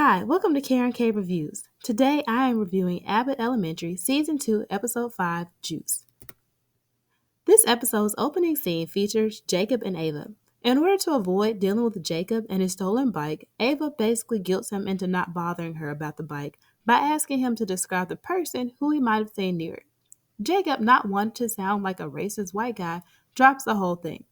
Hi, welcome to Karen K Reviews. Today I am reviewing Abbott Elementary Season 2, Episode 5, Juice. This episode's opening scene features Jacob and Ava. In order to avoid dealing with Jacob and his stolen bike, Ava basically guilts him into not bothering her about the bike by asking him to describe the person who he might have seen near it. Jacob, not wanting to sound like a racist white guy, drops the whole thing.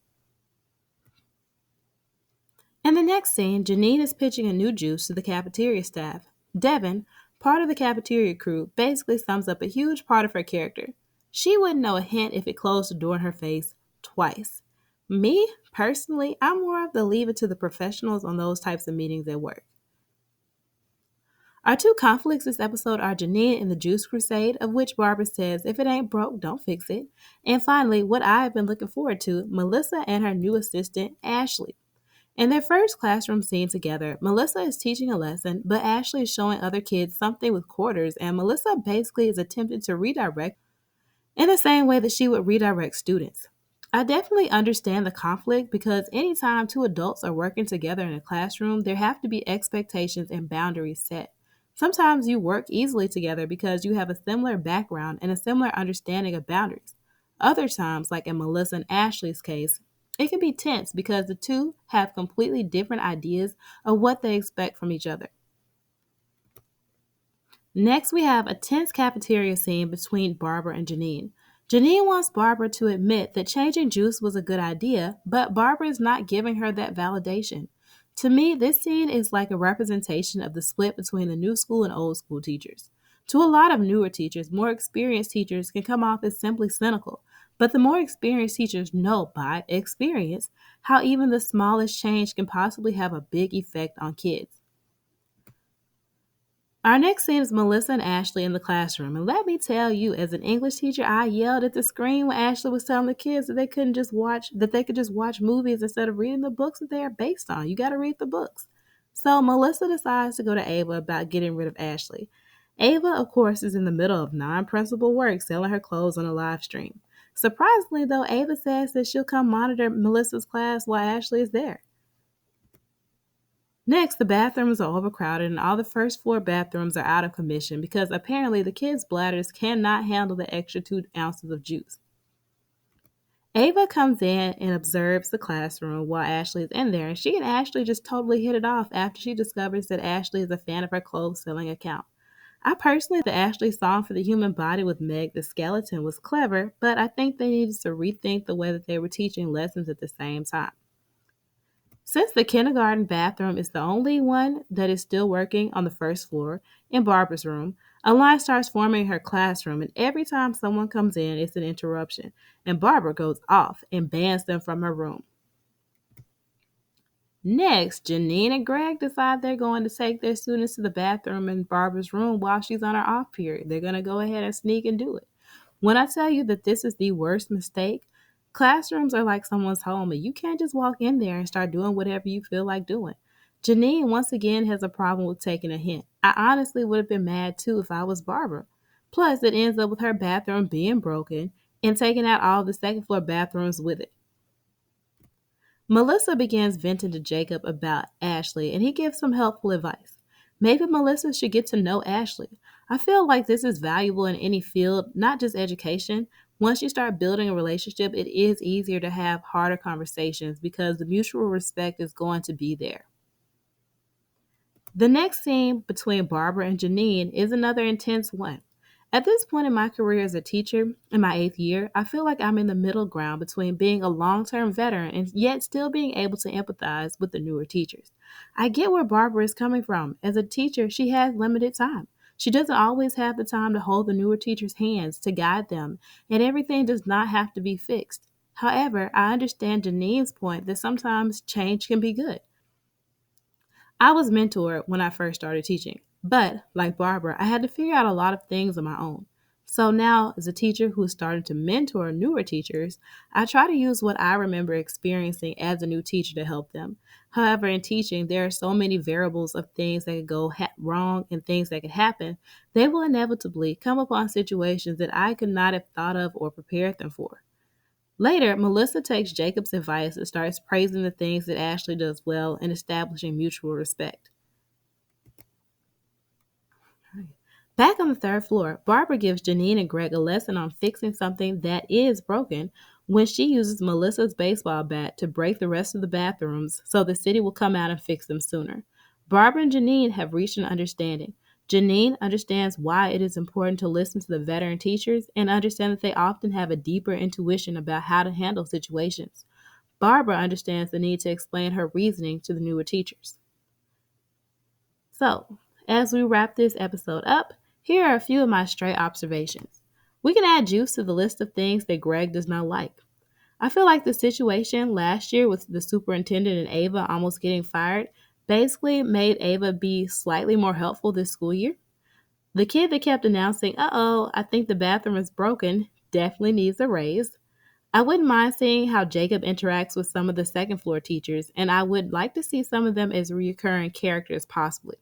In the next scene, Janine is pitching a new juice to the cafeteria staff. Devin, part of the cafeteria crew, basically sums up a huge part of her character. She wouldn't know a hint if it closed the door in her face twice. Me, personally, I'm more of the leave it to the professionals on those types of meetings at work. Our two conflicts this episode are Janine and the Juice Crusade, of which Barbara says, if it ain't broke, don't fix it. And finally, what I've been looking forward to, Melissa and her new assistant, Ashley. In their first classroom scene together, Melissa is teaching a lesson, but Ashley is showing other kids something with quarters, and Melissa basically is attempting to redirect in the same way that she would redirect students. I definitely understand the conflict because anytime two adults are working together in a classroom, there have to be expectations and boundaries set. Sometimes you work easily together because you have a similar background and a similar understanding of boundaries. Other times, like in Melissa and Ashley's case, it can be tense because the two have completely different ideas of what they expect from each other. Next, we have a tense cafeteria scene between Barbara and Janine. Janine wants Barbara to admit that changing juice was a good idea, but Barbara is not giving her that validation. To me, this scene is like a representation of the split between the new school and old school teachers. To a lot of newer teachers, more experienced teachers can come off as simply cynical, but the more experienced teachers know by experience how even the smallest change can possibly have a big effect on kids. Our next scene is Melissa and Ashley in the classroom. And let me tell you, as an English teacher, I yelled at the screen when Ashley was telling the kids that they could just watch movies instead of reading the books that they are based on. You got to read the books. So Melissa decides to go to Ava about getting rid of Ashley. Ava, of course, is in the middle of non-principal work selling her clothes on a live stream. Surprisingly, though, Ava says that she'll come monitor Melissa's class while Ashley is there. Next, the bathrooms are overcrowded and all the first floor bathrooms are out of commission because apparently the kids' bladders cannot handle the extra 2 ounces of juice. Ava comes in and observes the classroom while Ashley is in there, and she and Ashley just totally hit it off after she discovers that Ashley is a fan of her clothes selling account. I personally think the Ashley song for the human body with Meg the Skeleton was clever, but I think they needed to rethink the way that they were teaching lessons at the same time. Since the kindergarten bathroom is the only one that is still working on the first floor in Barbara's room, a line starts forming in her classroom, and every time someone comes in, it's an interruption, and Barbara goes off and bans them from her room. Next, Janine and Greg decide they're going to take their students to the bathroom in Barbara's room while she's on her off period. They're going to go ahead and sneak and do it. When I tell you that this is the worst mistake, classrooms are like someone's home and you can't just walk in there and start doing whatever you feel like doing. Janine once again has a problem with taking a hint. I honestly would have been mad too if I was Barbara. Plus, it ends up with her bathroom being broken and taking out all the second floor bathrooms with it. Melissa begins venting to Jacob about Ashley, and he gives some helpful advice. Maybe Melissa should get to know Ashley. I feel like this is valuable in any field, not just education. Once you start building a relationship, it is easier to have harder conversations because the mutual respect is going to be there. The next scene between Barbara and Janine is another intense one. At this point in my career as a teacher, in my 8th year, I feel like I'm in the middle ground between being a long term veteran and yet still being able to empathize with the newer teachers. I get where Barbara is coming from. As a teacher, she has limited time. She doesn't always have the time to hold the newer teachers' hands to guide them, and everything does not have to be fixed. However, I understand Janine's point that sometimes change can be good. I was mentored when I first started teaching, but like Barbara, I had to figure out a lot of things on my own. So now, as a teacher who is starting to mentor newer teachers, I try to use what I remember experiencing as a new teacher to help them. However, in teaching, there are so many variables of things that could go wrong and things that could happen. They will inevitably come upon situations that I could not have thought of or prepared them for. Later, Melissa takes Jacob's advice and starts praising the things that Ashley does well and establishing mutual respect. Back on the third floor, Barbara gives Janine and Greg a lesson on fixing something that is broken when she uses Melissa's baseball bat to break the rest of the bathrooms so the city will come out and fix them sooner. Barbara and Janine have reached an understanding. Janine understands why it is important to listen to the veteran teachers and understand that they often have a deeper intuition about how to handle situations. Barbara understands the need to explain her reasoning to the newer teachers. So, as we wrap this episode up, here are a few of my stray observations. We can add juice to the list of things that Greg does not like. I feel like the situation last year with the superintendent and Ava almost getting fired basically made Ava be slightly more helpful this school year. The kid that kept announcing, "Uh-oh, I think the bathroom is broken," definitely needs a raise. I wouldn't mind seeing how Jacob interacts with some of the second floor teachers, and I would like to see some of them as recurring characters possibly.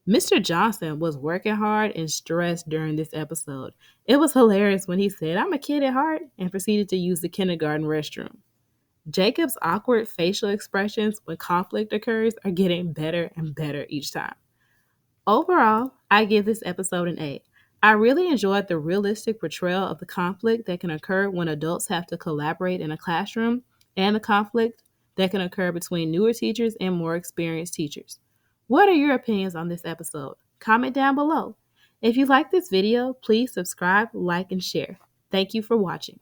Mr. Johnson was working hard and stressed during this episode. It was hilarious when he said, "I'm a kid at heart," and proceeded to use the kindergarten restroom. Jacob's awkward facial expressions when conflict occurs are getting better and better each time. Overall, I give this episode an A. I really enjoyed the realistic portrayal of the conflict that can occur when adults have to collaborate in a classroom and the conflict that can occur between newer teachers and more experienced teachers. What are your opinions on this episode? Comment down below. If you like this video, please subscribe, like, and share. Thank you for watching.